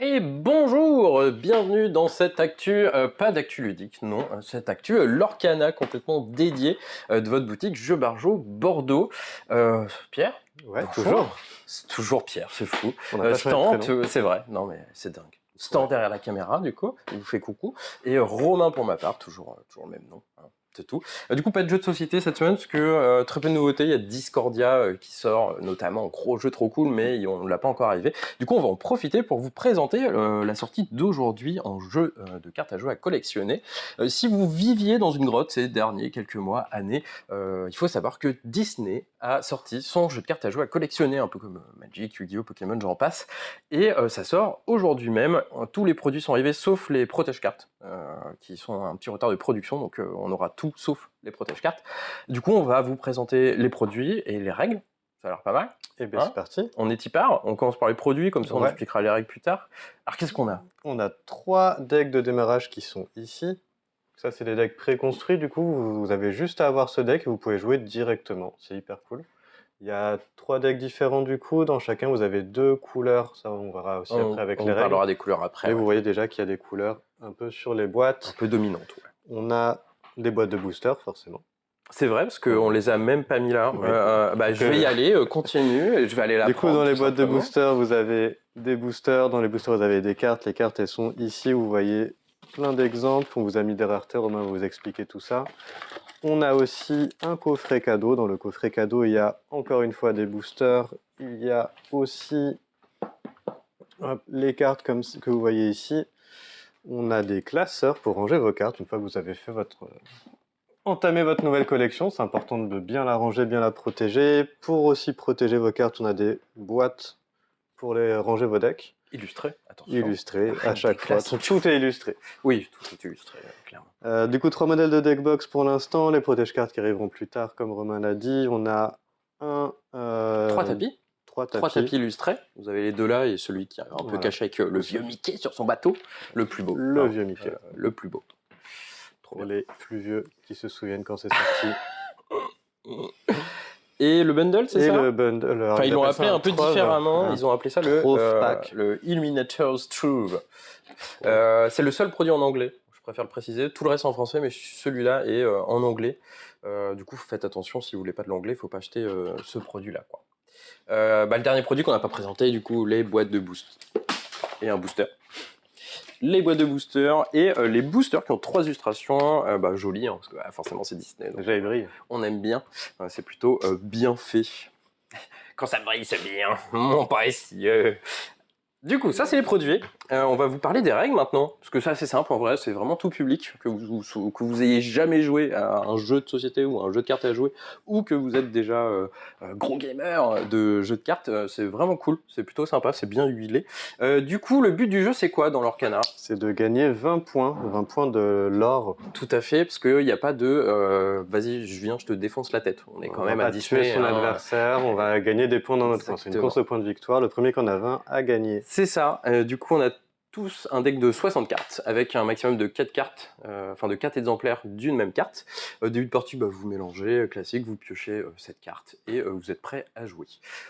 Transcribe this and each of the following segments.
Et bonjour, bienvenue dans cette actu, pas d'actu ludique, non, cette actu Lorcana complètement dédiée de votre boutique Jeux Barjo Bordeaux. Pierre? Ouais, Bonjour. toujours. C'est toujours Pierre, c'est fou. On n'a pas changé de Stan, prénom. c'est vrai, non mais c'est dingue. Stan Ouais. derrière la caméra, du coup, il vous fait coucou. Et Romain pour ma part, toujours le même nom, hein, c'est tout. Du coup, pas de jeu de société cette semaine, parce que très peu de nouveautés. Il y a Discordia qui sort, notamment, gros jeu trop cool, mais on ne l'a pas encore arrivé. Du coup, on va en profiter pour vous présenter la sortie d'aujourd'hui en jeu de cartes à jouer à collectionner. Si vous viviez dans une grotte ces derniers quelques mois, années, il faut savoir que Disney a sorti son jeu de cartes à jouer à collectionner, un peu comme Magic, Yu-Gi-Oh, Pokémon, j'en passe. Et ça sort aujourd'hui même. Tous les produits sont arrivés, sauf les protège-cartes, qui sont un petit retard de production, donc on aura tout sauf les protège-cartes. Du coup, on va vous présenter les produits et les règles. Ça a l'air pas mal. Et bien, c'est parti. On est y part. On commence par les produits, comme ça on Ouais. expliquera les règles plus tard. Alors, qu'est-ce qu'on a? On a 3 decks de démarrage qui sont ici. Ça, c'est des decks préconstruits. Du coup, vous avez juste à avoir ce deck et vous pouvez jouer directement. C'est hyper cool. Il y a 3 decks différents du coup. Dans chacun, vous avez 2 couleurs. Ça, on verra aussi après avec les On règles. parlera des couleurs après. Mais Ouais. vous voyez déjà qu'il y a des couleurs un peu sur les Un boîtes. peu dominantes. Ouais. On a des boîtes de boosters, forcément. C'est vrai, parce qu'on les a même pas mis là. Oui. Je vais y aller, continue, et je vais aller là. Du coup, dans les boîtes de boosters, vous avez des boosters. Dans les boosters, vous avez des cartes. Les cartes, elles sont ici. Vous voyez plein d'exemples. On vous a mis des raretés. Romain va vous expliquer tout ça. On a aussi un coffret cadeau. Dans le coffret cadeau, il y a encore une fois des boosters. Il y a aussi les cartes comme que vous voyez ici. On a des classeurs pour ranger vos cartes. Une fois que vous avez fait entamé votre nouvelle collection, c'est important de bien la ranger, bien la protéger. Pour aussi protéger vos cartes, on a des boîtes pour les ranger vos decks. Illustré, attention. Illustré à chaque fois. Tout est illustré. Oui, tout est illustré, clairement. Du coup, 3 modèles de deck box pour l'instant. Les protège-cartes qui arriveront plus tard, comme Romain l'a dit. On a 3 tapis. 3 tapis illustrés. Vous avez les deux là et celui qui est un peu caché avec le vieux Mickey sur son bateau. Le plus beau. Le vieux Mickey. Le plus beau. Pour les plus vieux qui se souviennent quand c'est sorti. Et le bundle, c'est ça? Et le bundle. Enfin, ils l'ont appelé un peu différemment. Ils ont appelé ça le Illuminator's Trove. C'est le seul produit en anglais. Je préfère le préciser. Tout le reste en français, mais celui-là est en anglais. Du coup, faites attention, si vous voulez pas de l'anglais, il faut pas acheter ce produit-là, quoi. Le dernier produit qu'on n'a pas présenté, du coup, les boîtes de boost et un booster. Les boîtes de boosters et les boosters qui ont 3 illustrations jolies, hein, parce que forcément c'est Disney. Donc, déjà, il brille. On aime bien, c'est plutôt bien fait. Quand ça brille, c'est bien, mon précieux. Du coup, ça c'est les produits. On va vous parler des règles maintenant, parce que ça c'est simple en vrai, c'est vraiment tout public, que vous ayez jamais joué à un jeu de société ou un jeu de cartes à jouer, ou que vous êtes déjà gros gamer de jeux de cartes, c'est vraiment cool, c'est plutôt sympa, c'est bien huilé. Du coup, le but du jeu c'est quoi dans l'Orcana? C'est de gagner 20 points de l'or. Tout à fait, parce qu'il n'y a pas de vas-y, je viens, je te défonce la tête. On est quand même à Disney. Tuer son adversaire, on va gagner des points dans notre camp. C'est une course au point de victoire. Le premier qu'on a 20 a gagné. C'est ça. Du coup, on a tous un deck de 60 cartes avec un maximum de 4 cartes, de 4 exemplaires d'une même carte. Début de partie, vous mélangez, classique, vous piochez cette carte et vous êtes prêt à jouer.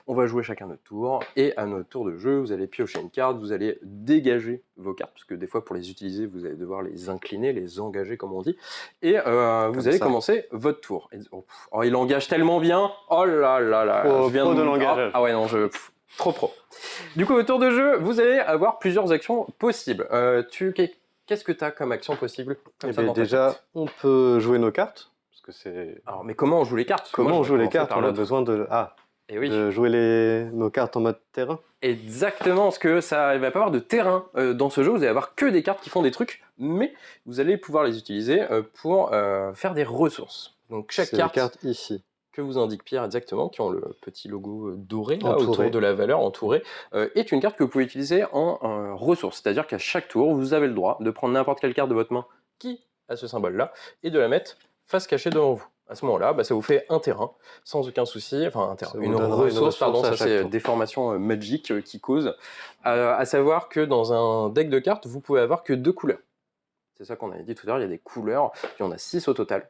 On va jouer chacun notre tour et à notre tour de jeu, vous allez piocher une carte, vous allez dégager vos cartes, parce que des fois pour les utiliser, vous allez devoir les incliner, les engager comme on dit, et vous allez commencer votre tour. Et, il engage tellement bien, oh là là là, je viens de l'engagage. Ah ouais non, trop pro. Du coup, au tour de jeu, vous allez avoir plusieurs actions possibles. Qu'est-ce que tu as comme action possible déjà, on peut jouer nos cartes. Parce que c'est... Alors, mais comment on joue les cartes? Comment on joue les cartes? On a besoin de jouer nos cartes en mode terrain. Exactement, parce que ça, il va pas avoir de terrain dans ce jeu. Vous allez avoir que des cartes qui font des trucs, mais vous allez pouvoir les utiliser pour faire des ressources. Donc chaque carte ici que vous indique Pierre exactement, qui ont le petit logo doré là, autour de la valeur entourée, est une carte que vous pouvez utiliser en ressources. C'est-à-dire qu'à chaque tour, vous avez le droit de prendre n'importe quelle carte de votre main qui a ce symbole-là et de la mettre face cachée devant vous. À ce moment-là, ça vous fait un terrain, sans aucun souci, enfin un terrain, une ressource, ça c'est des formations magiques qui causent. À savoir que dans un deck de cartes, vous pouvez avoir que 2 couleurs. C'est ça qu'on avait dit tout à l'heure, il y a des couleurs, il y en a 6 au total.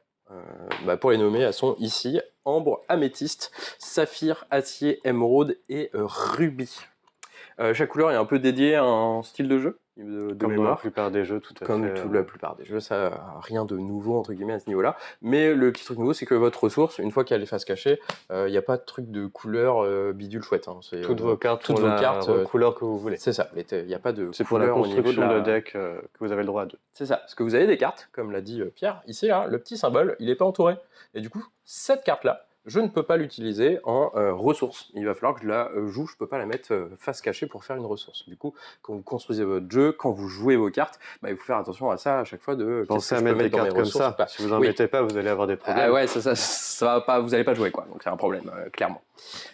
Pour les nommer, elles sont ici: ambre, améthyste, saphir, acier, émeraude et rubis. Chaque couleur est un peu dédiée à un style de jeu, de Comme dans la mémoire. plupart des jeux, tout à Comme fait. la plupart des jeux, ça rien de nouveau entre guillemets à ce niveau-là. Mais le petit truc nouveau, c'est que votre ressource, une fois qu'il y a les faces cachées, il n'y a pas de truc de couleur bidule chouette. Hein. Toutes vos cartes toutes ont vos la cartes, couleur que vous voulez. c'est ça. Il n'y a pas de C'est pour la couleur au niveau de construction la... de deck que vous avez le droit à 2. C'est ça. Parce que vous avez des cartes, comme l'a dit Pierre. Ici, là, le petit symbole, il n'est pas entouré. Et du coup, cette carte-là, je ne peux pas l'utiliser en ressource. Il va falloir que je la joue, je ne peux pas la mettre face cachée pour faire une ressource. Du coup, quand vous construisez votre jeu, quand vous jouez vos cartes, il faut faire attention à ça à chaque fois de Pensez à mettre des cartes comme ça. Si vous n'en mettez pas, vous allez avoir des problèmes. Ouais, ça va pas, vous n'allez pas jouer, quoi. Donc c'est un problème, clairement.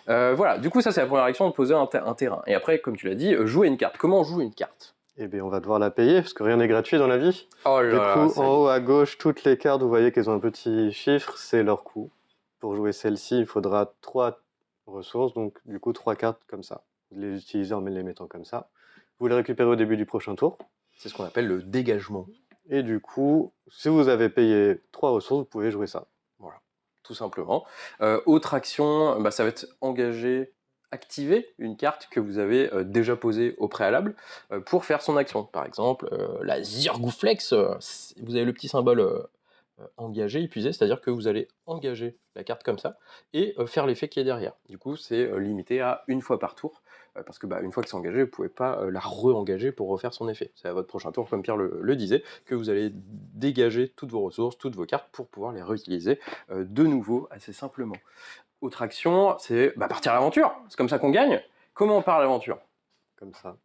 Voilà, du coup, ça c'est la première action de poser un terrain. Et après, comme tu l'as dit, jouer une carte. Comment on joue une carte? Eh bien, on va devoir la payer, parce que rien n'est gratuit dans la vie. Oh là du là, coup, en haut à gauche, toutes les cartes, vous voyez qu'elles ont un petit chiffre, c'est leur coût. Pour jouer celle-ci, il faudra 3 ressources, donc du coup 3 cartes comme ça. Vous les utilisez en les mettant comme ça. Vous les récupérez au début du prochain tour. C'est ce qu'on appelle le dégagement. Et du coup, si vous avez payé 3 ressources, vous pouvez jouer ça. Voilà, tout simplement. Autre action, ça va être activer une carte que vous avez déjà posée au préalable pour faire son action. Par exemple, la Zirgouflex, vous avez le petit symbole engagé, épuisé, c'est-à-dire que vous allez engager la carte comme ça et faire l'effet qui est derrière. Du coup, c'est limité à une fois par tour, parce que une fois que c'est engagé, vous ne pouvez pas la re-engager pour refaire son effet. C'est à votre prochain tour, comme Pierre le disait, que vous allez dégager toutes vos ressources, toutes vos cartes pour pouvoir les réutiliser de nouveau assez simplement. Autre action, c'est partir à l'aventure. C'est comme ça qu'on gagne. Comment on part à l'aventure? Comme ça.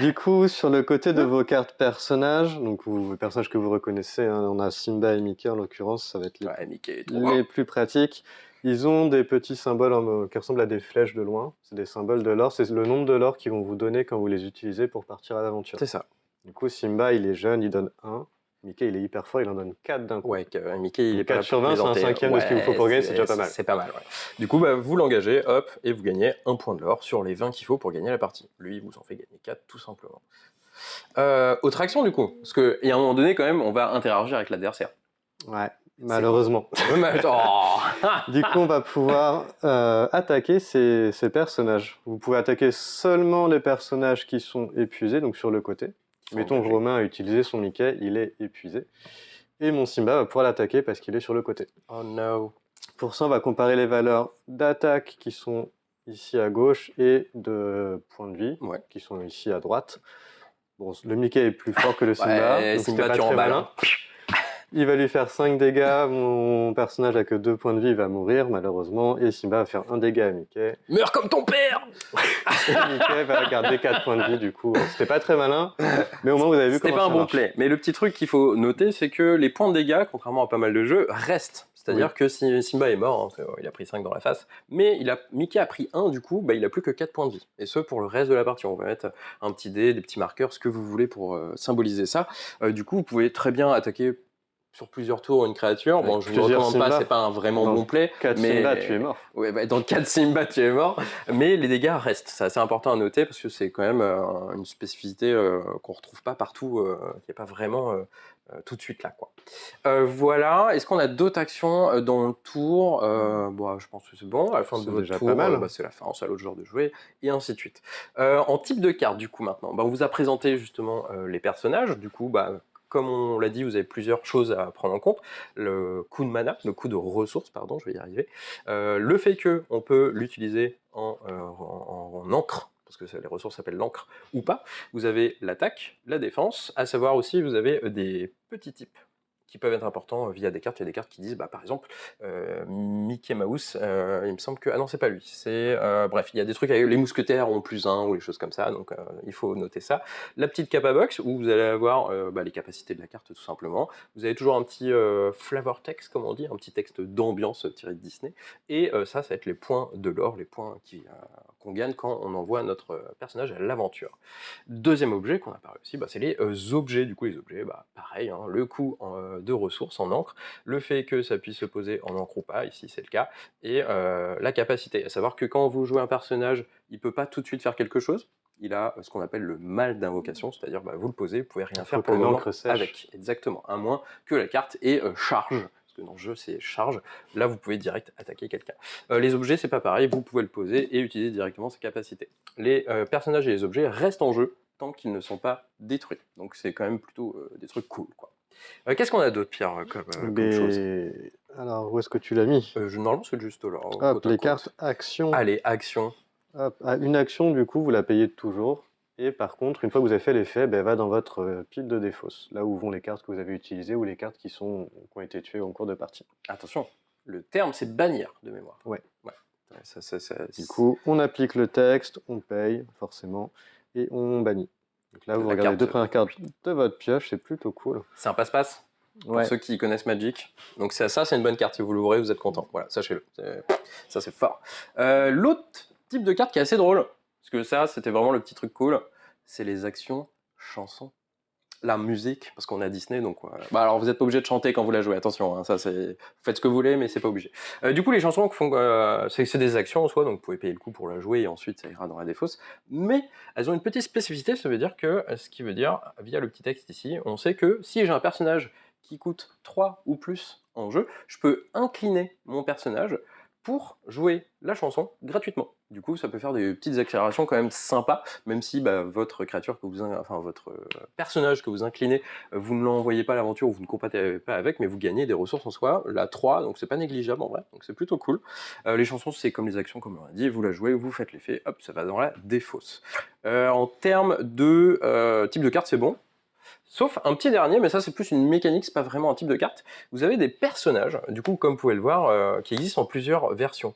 Du coup, sur le côté de vos cartes personnages, donc les personnages que vous reconnaissez, hein, on a Simba et Mickey en l'occurrence, ça va être les plus pratiques. Ils ont des petits symboles qui ressemblent à des flèches de loin. C'est des symboles de l'or. C'est le nombre de l'or qu'ils vont vous donner quand vous les utilisez pour partir à l'aventure. C'est ça. Du coup, Simba, il est jeune, il donne 1. Mickey, il est hyper fort, il en donne 4 d'un coup. Ouais, Mickey, il est 4 sur 20, c'est un cinquième de ce qu'il vous faut pour gagner, c'est déjà pas mal. C'est pas mal, ouais. Du coup, vous l'engagez, hop, et vous gagnez 1 point de l'or sur les 20 qu'il faut pour gagner la partie. Lui, il vous en fait gagner 4, tout simplement. Autre action, du coup, parce qu'à un moment donné, quand même, on va interagir avec l'adversaire. Ouais, malheureusement. Oh. Du coup, on va pouvoir attaquer ces personnages. Vous pouvez attaquer seulement les personnages qui sont épuisés, donc sur le côté. Mettons que Romain a utilisé son Mickey, il est épuisé. Et mon Simba va pouvoir l'attaquer parce qu'il est sur le côté. Oh no. Pour ça, on va comparer les valeurs d'attaque qui sont ici à gauche et de points de vie qui sont ici à droite. Bon, le Mickey est plus fort que le Simba, donc Simba, pas tu très malin. hein. Il va lui faire 5 dégâts, mon personnage a que 2 points de vie, il va mourir malheureusement, et Simba va faire 1 dégât à Mickey. Meurs comme ton père. Mickey va garder 4 points de vie du coup. C'était pas très malin, mais au moins vous avez vu comment ça marche. C'était pas un bon play, mais le petit truc qu'il faut noter, c'est que les points de dégâts, contrairement à pas mal de jeux, restent. C'est-à-dire que si Simba est mort, hein, il a pris 5 dans la face, mais Mickey a pris 1, du coup, il a plus que 4 points de vie. Et ce, pour le reste de la partie. On va mettre un petit dé, des petits marqueurs, ce que vous voulez pour symboliser ça. Du coup, vous pouvez très bien attaquer sur plusieurs tours une créature. Bon, je ne vous recommande pas, c'est pas un vraiment bon play. 4 Simba, tu es mort. Ouais, dans 4 Simba, tu es mort. Mais les dégâts restent. C'est assez important à noter parce que c'est quand même une spécificité qu'on ne retrouve pas partout, qui n'est pas vraiment tout de suite là, quoi. Voilà. Est-ce qu'on a d'autres actions dans le tour? Je pense que c'est bon. À la fin de votre tour, c'est la fin, c'est à l'autre joueur de jouer, et ainsi de suite. En type de carte, du coup, maintenant, on vous a présenté justement les personnages. Du coup, comme on l'a dit, vous avez plusieurs choses à prendre en compte. Le coût de mana, le coût de ressources, pardon, je vais y arriver. Le fait qu'on peut l'utiliser en encre, parce que les ressources s'appellent l'encre, ou pas. Vous avez l'attaque, la défense, à savoir aussi, vous avez des petits types qui peuvent être importants via des cartes. Il y a des cartes qui disent, par exemple, Mickey Mouse, il me semble que... Ah non, c'est pas lui. Bref, il y a des trucs avec les mousquetaires ont +1 ou les choses comme ça, donc il faut noter ça. La petite capa box, où vous allez avoir les capacités de la carte, tout simplement. Vous avez toujours un petit flavor text, comme on dit, un petit texte d'ambiance tiré de Disney. Et ça va être les points de l'or, les points qu'on gagne quand on envoie notre personnage à l'aventure. Deuxième objet qu'on a parlé aussi, c'est les objets. Du coup, les objets, pareil, hein, le coût de ressources en encre, le fait que ça puisse se poser en encre ou pas, ici c'est le cas, et la capacité. À savoir que quand vous jouez un personnage, il peut pas tout de suite faire quelque chose. Il a ce qu'on appelle le mal d'invocation, c'est-à-dire vous le posez, vous pouvez rien faire pour le moment avec. Exactement, à moins que la carte ait charge, ce que dans le jeu c'est charge, là vous pouvez direct attaquer quelqu'un. Les objets c'est pas pareil, vous pouvez le poser et utiliser directement ses capacités. Les personnages et les objets restent en jeu tant qu'ils ne sont pas détruits, donc c'est quand même plutôt des trucs cool, quoi. Qu'est-ce qu'on a d'autre, Pierre, comme chose? Alors, où est-ce que tu l'as mis? Normalement c'est juste là, Hop, côte à les côte. cartes actions. Allez, action. Hop, une action, du coup, vous la payez toujours. Et par contre, une fois que vous avez fait l'effet, elle va dans votre pile de défausse, là où vont les cartes que vous avez utilisées ou les cartes qui ont été tuées en cours de partie. Attention, le terme c'est bannir de mémoire. Ouais. Ça, Du coup, on applique le texte, on paye, forcément, et on bannit. Donc là, vous regardez les deux premières cartes de votre pioche, c'est plutôt cool. C'est un passe-passe pour ceux qui connaissent Magic. Donc ça c'est une bonne carte, si vous l'ouvrez, vous êtes content. Voilà, sachez-le. Ça c'est fort. L'autre type de carte qui est assez drôle, parce que ça c'était vraiment le petit truc cool, c'est les actions chansons. La musique, parce qu'on a Disney, donc bah alors vous n'êtes pas obligé de chanter quand vous la jouez, attention, hein, ça c'est, vous faites ce que vous voulez, mais c'est pas obligé. Du coup, les chansons c'est des actions en soi, donc vous pouvez payer le coup pour la jouer et ensuite ça ira dans la défausse. Mais elles ont une petite spécificité, ça veut dire que, ce qui veut dire, via le petit texte ici, on sait que si j'ai un personnage qui coûte 3 ou plus en jeu, je peux incliner mon personnage pour jouer la chanson gratuitement. Du coup, ça peut faire des petites accélérations quand même sympas, même si votre créature que votre personnage que vous inclinez, vous ne l'envoyez pas à l'aventure ou vous ne compatez pas avec, mais vous gagnez des ressources en soi, la 3, donc c'est pas négligeable en vrai, donc c'est plutôt cool. Les chansons, c'est comme les actions, comme on a dit, vous la jouez, vous faites l'effet, hop, ça va dans la défausse. En termes de type de carte, c'est bon. Sauf un petit dernier, mais ça c'est plus une mécanique, c'est pas vraiment un type de carte. Vous avez des personnages, du coup comme vous pouvez le voir, qui existent en plusieurs versions.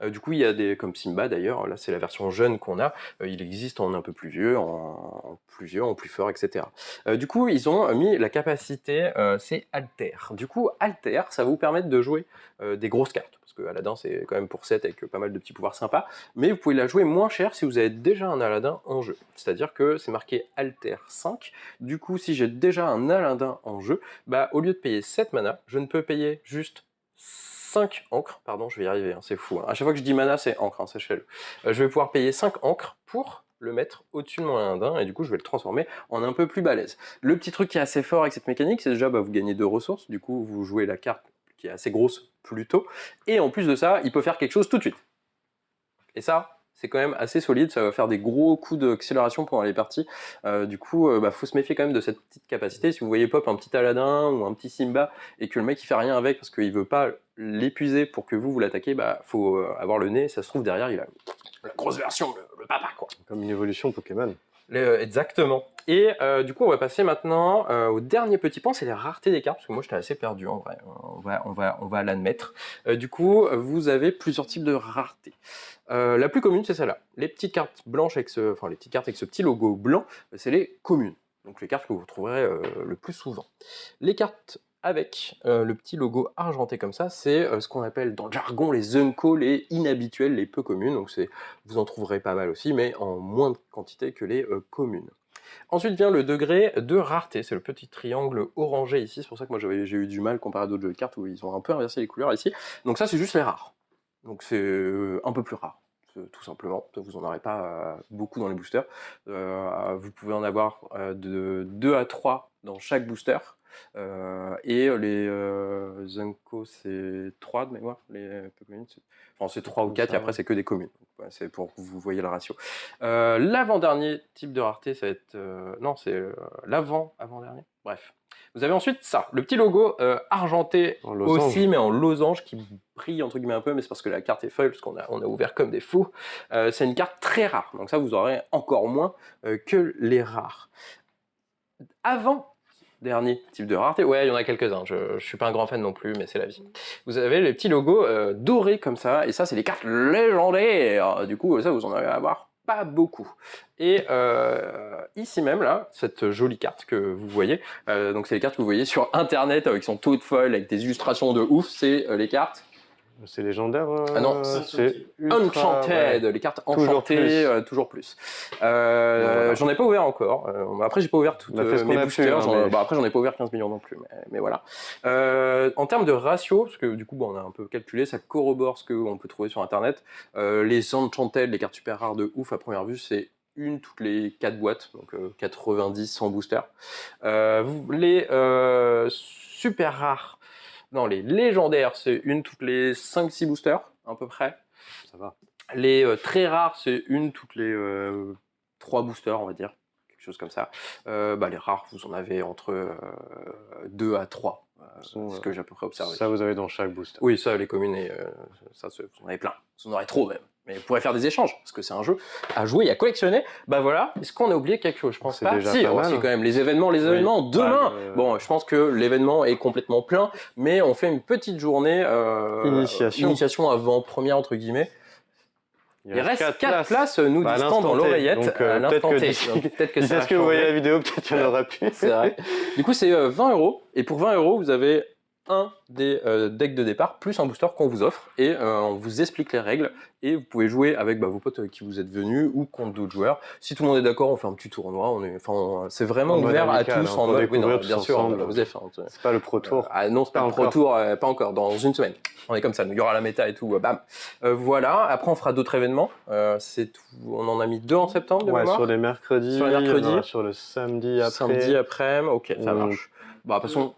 Du coup il y a des, comme Simba d'ailleurs, là c'est la version jeune qu'on a, il existe en un peu plus vieux, en plus vieux, en plus fort, etc. Du coup ils ont mis la capacité, c'est Alter. Du coup Alter, ça va vous permettre de jouer des grosses cartes, parce que Aladdin c'est quand même pour 7 avec pas mal de petits pouvoirs sympas, mais vous pouvez la jouer moins cher si vous avez déjà un Aladdin en jeu. C'est-à-dire que c'est marqué Alter 5, du coup si j'ai déjà un Aladdin en jeu, au lieu de payer 7 mana, je ne peux payer juste 5 encres, pardon, je vais y arriver, hein, c'est fou. Hein. À chaque fois que je dis mana, c'est encre, hein, sachez-le. Je vais pouvoir payer 5 encres pour le mettre au-dessus de mon Aladdin, et du coup je vais le transformer en un peu plus balèze. Le petit truc qui est assez fort avec cette mécanique, c'est déjà vous gagnez 2 ressources, du coup vous jouez la carte qui est assez grosse plus tôt, et en plus de ça, il peut faire quelque chose tout de suite. Et ça, c'est quand même assez solide, ça va faire des gros coups d'accélération pendant les parties. Du coup, faut se méfier quand même de cette petite capacité. Si vous voyez pop un petit Aladdin ou un petit Simba et que le mec il fait rien avec parce qu'il veut pas l'épuiser pour que vous l'attaquez, faut avoir le nez. Ça se trouve derrière, il a la grosse version, le papa quoi. Comme une évolution Pokémon. Exactement. Et du coup, on va passer maintenant au dernier petit point, c'est les raretés des cartes, parce que moi j'étais assez perdu en vrai, on va l'admettre. Du coup, vous avez plusieurs types de raretés. La plus commune, c'est celle-là. Les petites cartes blanches avec les petites cartes avec ce petit logo blanc, c'est les communes. Donc les cartes que vous trouverez le plus souvent. Les cartes avec le petit logo argenté comme ça, c'est ce qu'on appelle dans le jargon les unco, les inhabituels, les peu communes. Donc vous en trouverez pas mal aussi, mais en moins de quantité que les communes. Ensuite vient le degré de rareté, c'est le petit triangle orangé ici, c'est pour ça que moi j'ai eu du mal comparé à d'autres jeux de cartes où ils ont un peu inversé les couleurs ici. Donc ça c'est juste les rares, donc c'est un peu plus rare, tout simplement, vous n'en aurez pas beaucoup dans les boosters. Vous pouvez en avoir de 2 à 3 dans chaque booster, et les Zenko c'est 3 de mémoire, les peu communes, c'est 3 ou 4 et après c'est que des communes. C'est pour que vous voyez le ratio. L'avant-dernier type de rareté, ça va être... non, c'est l'avant-avant-dernier. Bref. Vous avez ensuite ça, le petit logo argenté aussi, mais en losange, qui brille entre guillemets un peu, mais c'est parce que la carte est folle, parce qu'on a ouvert comme des fous. C'est une carte très rare, donc ça vous aurez encore moins que les rares. Avant-dernier type de rareté, ouais, il y en a quelques-uns, je suis pas un grand fan non plus, mais c'est la vie. Vous avez les petits logos dorés comme ça, et ça c'est les cartes légendaires. Du coup, ça vous en allez avoir pas beaucoup. Et ici même, là, cette jolie carte que vous voyez, donc c'est les cartes que vous voyez sur internet qui sont toutes folles, avec des illustrations de ouf, c'est les cartes... C'est légendaire. Ah non, c'est Enchanted, ouais. Les cartes enchantées, toujours plus. J'en ai pas ouvert encore. Après, j'ai pas ouvert toutes mes boosters. Après, j'en ai pas ouvert 15 millions non plus, mais voilà. En termes de ratio, parce que du coup, on a un peu calculé, ça corrobore ce qu'on peut trouver sur internet. Les Enchanted, les cartes super rares de ouf à première vue, c'est une toutes les 4 boîtes, donc 90 100 boosters. Les super rares, Non, les légendaires, c'est une toutes les 5-6 boosters, à peu près. Ça va. Les très rares, c'est une toutes les 3 boosters, on va dire. Quelque chose comme ça. Les rares, vous en avez entre 2 à 3. Ce que j'ai à peu près observé. Ça, vous avez dans chaque booster. Oui, ça, les communes, ça, vous en avez plein. Vous en aurez trop même. Mais vous pourrez faire des échanges, parce que c'est un jeu à jouer et à collectionner. Bah voilà, est-ce qu'on a oublié quelque chose? Je pense pas. Déjà Si, pas mal, c'est hein. quand même les événements demain. Bon, je pense que l'événement est complètement plein, mais on fait une petite journée initiation avant-première, entre guillemets. Il reste 4 places, nous distant dans l'oreillette à l'instant T. Peut-être que ça est-ce que vous voyez la vidéo, peut-être qu'il y en aura plus. C'est vrai. Du coup, c'est 20 €. Et pour 20 €, vous avez un des decks de départ plus un booster qu'on vous offre et on vous explique les règles et vous pouvez jouer avec vos potes avec qui vous êtes venus ou contre d'autres joueurs. Si tout le monde est d'accord, on fait un petit tournoi. C'est vraiment ouvert à tous en mode. Oui, non, bien sûr, c'est pas le Pro Tour. Non, c'est pas le Pro Tour, pas encore. Dans une semaine, on est comme ça. Il y aura la méta et tout. Bam. Voilà. Après, on fera d'autres événements. C'est tout. On en a mis 2 en septembre. De mémoire. Sur les mercredis. Sur le samedi après. Samedi après. Ok, ça marche. Bon, de toute façon.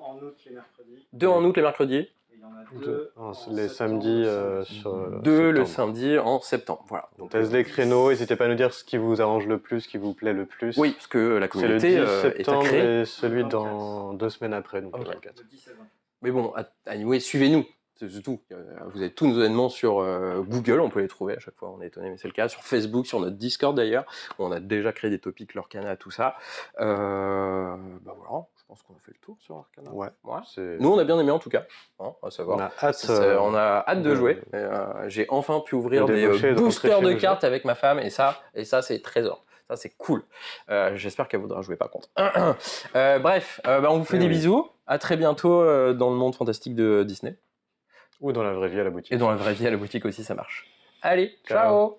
2 en août les mercredis. Il y en a 2 les samedis sur 2 le samedi en septembre. Voilà. Donc teste les créneaux, n'hésitez pas à nous dire ce qui vous arrange le plus, ce qui vous plaît le plus. Oui, parce que la communauté c'est le 10 septembre est à créer. et celui dans 2 semaines après, donc le 24. Mais bon, anyway, suivez-nous. C'est tout. Vous avez tous nos événements sur Google, on peut les trouver à chaque fois, on est étonné, mais c'est le cas. Sur Facebook, sur notre Discord d'ailleurs, où on a déjà créé des topics, l'Arcana, tout ça. Voilà, je pense qu'on a fait le tour sur Arcana. Ouais. Nous, on a bien aimé en tout cas, on va savoir. On a hâte de jouer. J'ai enfin pu ouvrir des boosters de cartes avec ma femme, et ça c'est trésor. Ça, c'est cool. J'espère qu'elle voudra jouer par contre. Bref, on vous fait des bisous. À très bientôt dans le monde fantastique de Disney. Ou dans la vraie vie à la boutique. Et dans la vraie vie à la boutique aussi, ça marche. Allez, ciao.